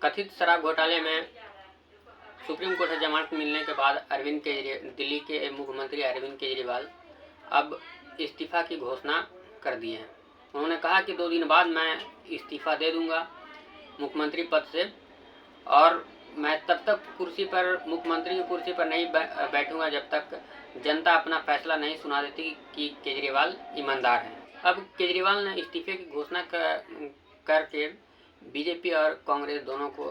कथित शराब घोटाले में सुप्रीम कोर्ट से जमानत मिलने के बाद दिल्ली के मुख्यमंत्री अरविंद केजरीवाल अब इस्तीफा की घोषणा कर दी है। उन्होंने कहा कि 2 दिन बाद मैं इस्तीफा दे दूंगा मुख्यमंत्री पद से और मैं तब तक मुख्यमंत्री की कुर्सी पर नहीं बैठूंगा जब तक जनता अपना फैसला नहीं सुना देती कि केजरीवाल ईमानदार हैं। अब केजरीवाल ने इस्तीफे की घोषणा करके बीजेपी और कांग्रेस दोनों को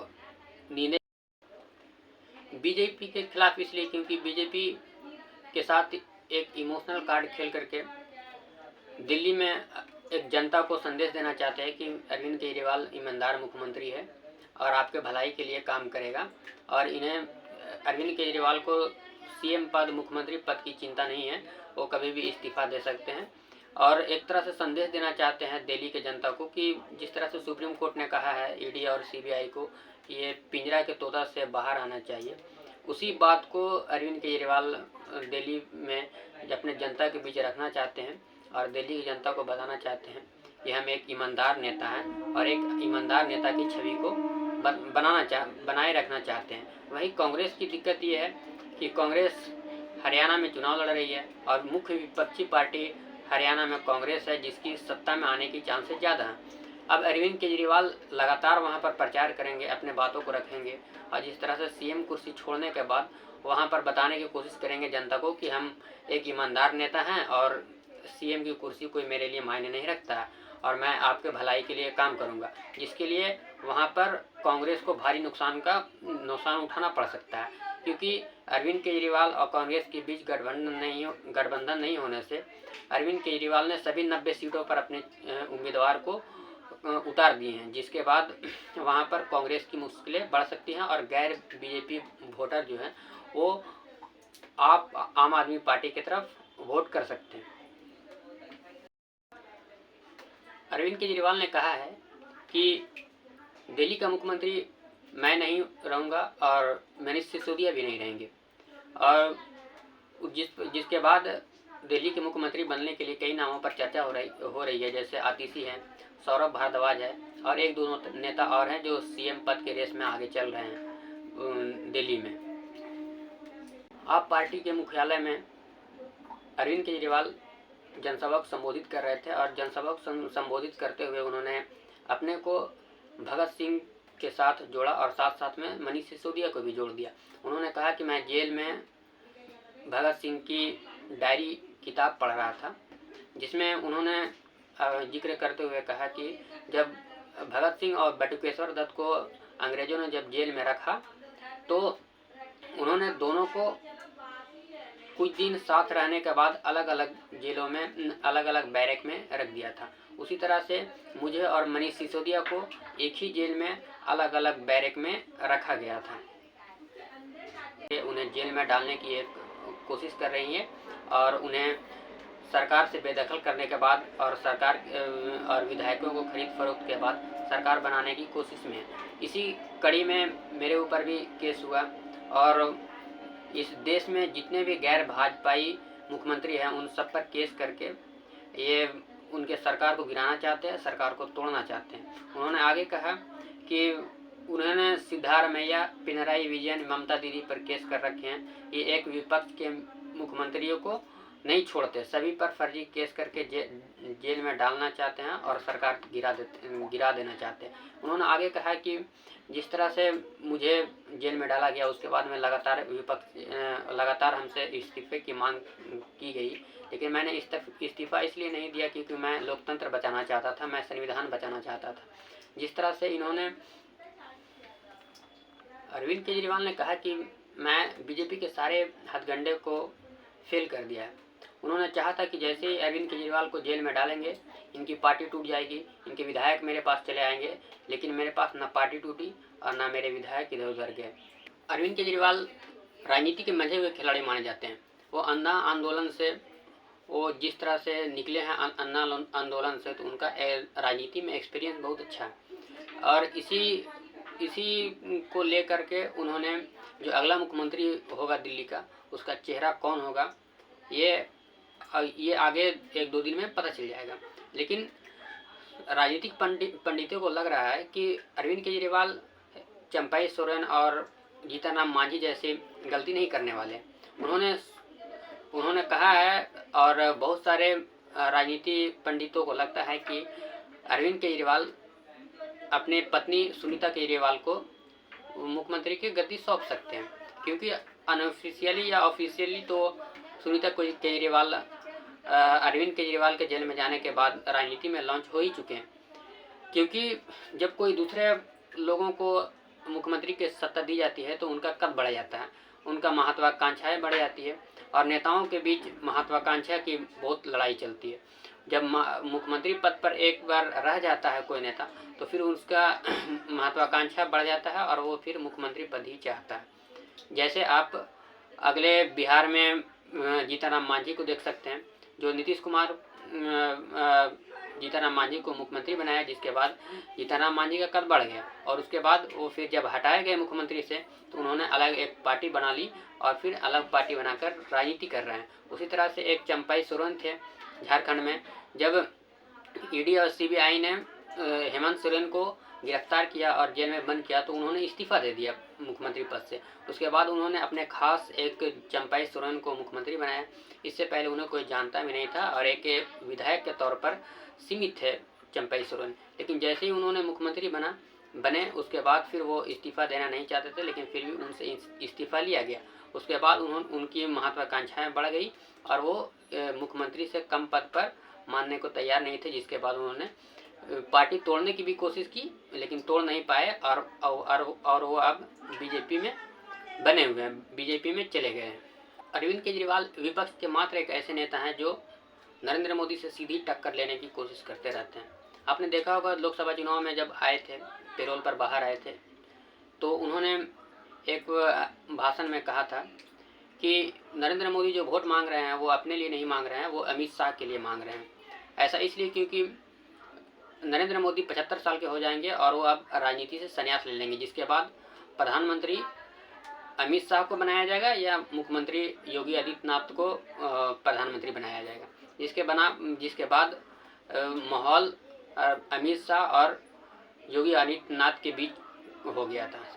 नींदें। बीजेपी के खिलाफ इसलिए क्योंकि बीजेपी के साथ एक इमोशनल कार्ड खेल करके दिल्ली में एक जनता को संदेश देना चाहते हैं कि अरविंद केजरीवाल ईमानदार मुख्यमंत्री है और आपके भलाई के लिए काम करेगा और इन्हें अरविंद केजरीवाल को सीएम पद मुख्यमंत्री पद की चिंता नहीं है, वो कभी भी इस्तीफा दे सकते हैं। और एक तरह से संदेश देना चाहते हैं दिल्ली के जनता को कि जिस तरह से सुप्रीम कोर्ट ने कहा है ईडी और सीबीआई को ये पिंजरा के तोता से बाहर आना चाहिए, उसी बात को अरविंद केजरीवाल दिल्ली में अपने जनता के बीच रखना चाहते हैं और दिल्ली की जनता को बताना चाहते हैं कि हम एक ईमानदार नेता हैं और एक ईमानदार नेता की छवि को बनाए रखना चाहते हैं। वहीं कांग्रेस की दिक्कत ये है कि कांग्रेस हरियाणा में चुनाव लड़ रही है और मुख्य विपक्षी पार्टी हरियाणा में कांग्रेस है जिसकी सत्ता में आने की चांसेस ज़्यादा हैं। अब अरविंद केजरीवाल लगातार वहां पर प्रचार करेंगे, अपने बातों को रखेंगे और जिस तरह से सीएम कुर्सी छोड़ने के बाद वहां पर बताने की कोशिश करेंगे जनता को कि हम एक ईमानदार नेता हैं और सीएम की कुर्सी कोई मेरे लिए मायने नहीं रखता है और मैं आपके भलाई के लिए काम करूंगा, जिसके लिए वहां पर कांग्रेस को भारी नुकसान उठाना पड़ सकता है क्योंकि अरविंद केजरीवाल और कांग्रेस के बीच गठबंधन नहीं होने से अरविंद केजरीवाल ने सभी 90 सीटों पर अपने उम्मीदवार को उतार दिए हैं, जिसके बाद वहां पर कांग्रेस की मुश्किलें बढ़ सकती हैं और गैर बीजेपी वोटर जो हैं वो आम आदमी पार्टी की तरफ वोट कर सकते हैं। अरविंद केजरीवाल ने कहा है कि दिल्ली का मुख्यमंत्री मैं नहीं रहूँगा और मनीष सिसोदिया भी नहीं रहेंगे और जिसके बाद दिल्ली के मुख्यमंत्री बनने के लिए कई नामों पर चर्चा हो रही है, जैसे आतिशी हैं, सौरभ भारद्वाज है और एक दो नेता और हैं जो सीएम पद के रेस में आगे चल रहे हैं दिल्ली में। आप पार्टी के मुख्यालय में अरविंद केजरीवाल जनसभा को संबोधित कर रहे थे और जनसभा को संबोधित करते हुए उन्होंने अपने को भगत सिंह के साथ जोड़ा और साथ साथ में मनीष सिसोदिया को भी जोड़ दिया। उन्होंने कहा कि मैं जेल में भगत सिंह की डायरी किताब पढ़ रहा था, जिसमें उन्होंने जिक्र करते हुए कहा कि जब भगत सिंह और बटुकेश्वर दत्त को अंग्रेजों ने जब जेल में रखा तो उन्होंने दोनों को कुछ दिन साथ रहने के बाद अलग अलग जेलों में अलग अलग बैरक में रख दिया था। उसी तरह से मुझे और मनीष सिसोदिया को एक ही जेल में अलग अलग बैरक में रखा गया था। उन्हें जेल में डालने की एक कोशिश कर रही है और उन्हें सरकार से बेदखल करने के बाद और सरकार और विधायकों को खरीद फरोख्त के बाद सरकार बनाने की कोशिश में है। इसी कड़ी में मेरे ऊपर भी केस हुआ और इस देश में जितने भी गैर भाजपाई मुख्यमंत्री हैं उन सब पर केस करके ये उनके सरकार को गिराना चाहते हैं, सरकार को तोड़ना चाहते हैं। उन्होंने आगे कहा कि उन्होंने सिद्धारमैया, पिनराई विजयन, ममता दीदी पर केस कर रखे हैं। ये एक विपक्ष के मुख्यमंत्रियों को नहीं छोड़ते, सभी पर फर्जी केस करके जेल में डालना चाहते हैं और सरकार गिरा देना चाहते हैं। उन्होंने आगे कहा कि जिस तरह से मुझे जेल में डाला गया उसके बाद में लगातार हमसे इस्तीफे की मांग की गई, लेकिन मैंने इस्तीफा इसलिए नहीं दिया क्योंकि मैं लोकतंत्र बचाना चाहता था, मैं संविधान बचाना चाहता था। जिस तरह से इन्होंने अरविंद केजरीवाल ने कहा कि मैं बीजेपी के सारे हथकंडे को फेल कर दिया है। उन्होंने चाहा था कि जैसे ही अरविंद केजरीवाल को जेल में डालेंगे इनकी पार्टी टूट जाएगी, इनके विधायक मेरे पास चले आएंगे, लेकिन मेरे पास ना पार्टी टूटी और ना मेरे विधायक इधर उधर गए। अरविंद केजरीवाल राजनीति के मंझे हुए खिलाड़ी माने जाते हैं। वो अन्ना आंदोलन से वो जिस तरह से निकले हैं अन्ना आंदोलन से, तो उनका राजनीति में एक्सपीरियंस बहुत अच्छा है और इसी को लेकर के उन्होंने जो अगला मुख्यमंत्री होगा दिल्ली का उसका चेहरा कौन होगा ये आगे 1-2 दिन में पता चल जाएगा। लेकिन राजनीतिक पंडितों को लग रहा है कि अरविंद केजरीवाल चंपाई सोरेन और जीतन राम मांझी जैसी गलती नहीं करने वाले। उन्होंने कहा है और बहुत सारे राजनीति पंडितों को लगता है कि अरविंद केजरीवाल अपने पत्नी सुनीता केजरीवाल को मुख्यमंत्री की गद्दी सौंप सकते हैं, क्योंकि अनऑफिशियली या ऑफिशियली तो सुनीता केजरीवाल अरविंद केजरीवाल के जेल में जाने के बाद राजनीति में लॉन्च हो ही चुके हैं। क्योंकि जब कोई दूसरे लोगों को मुख्यमंत्री की सत्ता दी जाती है तो उनका कद बढ़ जाता है, उनका महत्वाकांक्षाएं बढ़ जाती है और नेताओं के बीच महत्वाकांक्षा की बहुत लड़ाई चलती है। जब मुख्यमंत्री पद पर एक बार रह जाता है कोई नेता तो फिर उसका महत्वाकांक्षा बढ़ जाता है और वो फिर मुख्यमंत्री पद ही चाहता है। जैसे आप अगले बिहार में जीतन राम मांझी को देख सकते हैं, जो नीतीश कुमार जीतन राम मांझी को मुख्यमंत्री बनाया, जिसके बाद जीतन राम मांझी का कद बढ़ गया और उसके बाद वो फिर जब हटाए गए मुख्यमंत्री से तो उन्होंने अलग एक पार्टी बना ली और फिर अलग पार्टी बनाकर राजनीति कर रहे हैं। उसी तरह से एक चंपाई सोरेन थे झारखंड में, जब ईडी और सीबीआई ने हेमंत सोरेन को गिरफ्तार किया और जेल में बंद किया तो उन्होंने इस्तीफा दे दिया मुख्यमंत्री पद से। उसके बाद उन्होंने अपने खास एक चंपाई सोरेन को मुख्यमंत्री बनाया। इससे पहले उन्हें कोई जानता भी नहीं था और एक विधायक के तौर पर सीमित थे चंपाई सोरेन। लेकिन जैसे ही उन्होंने मुख्यमंत्री बने उसके बाद फिर वो इस्तीफा देना नहीं चाहते थे, लेकिन फिर भी उनसे इस्तीफा लिया गया। उसके बाद उनकी महत्वाकांक्षाएं बढ़ गई और वो मुख्यमंत्री से कम पद पर मानने को तैयार नहीं थे, जिसके बाद उन्होंने पार्टी तोड़ने की भी कोशिश की लेकिन तोड़ नहीं पाए और वो अब बीजेपी में बने हुए हैं, बीजेपी में चले गए हैं। अरविंद केजरीवाल विपक्ष के मात्र एक ऐसे नेता हैं जो नरेंद्र मोदी से सीधी टक्कर लेने की कोशिश करते रहते हैं। आपने देखा होगा लोकसभा चुनाव में जब आए थे, पेरोल पर बाहर आए थे, तो उन्होंने एक भाषण में कहा था कि नरेंद्र मोदी जो वोट मांग रहे हैं वो अपने लिए नहीं मांग रहे हैं, वो अमित शाह के लिए मांग रहे हैं। ऐसा इसलिए क्योंकि नरेंद्र मोदी 75 साल के हो जाएंगे और वो अब राजनीति से संन्यास ले लेंगे, जिसके बाद प्रधानमंत्री अमित शाह को बनाया जाएगा या मुख्यमंत्री योगी आदित्यनाथ को प्रधानमंत्री बनाया जाएगा, जिसके बाद माहौल अमित शाह और योगी आदित्यनाथ के बीच हो गया था।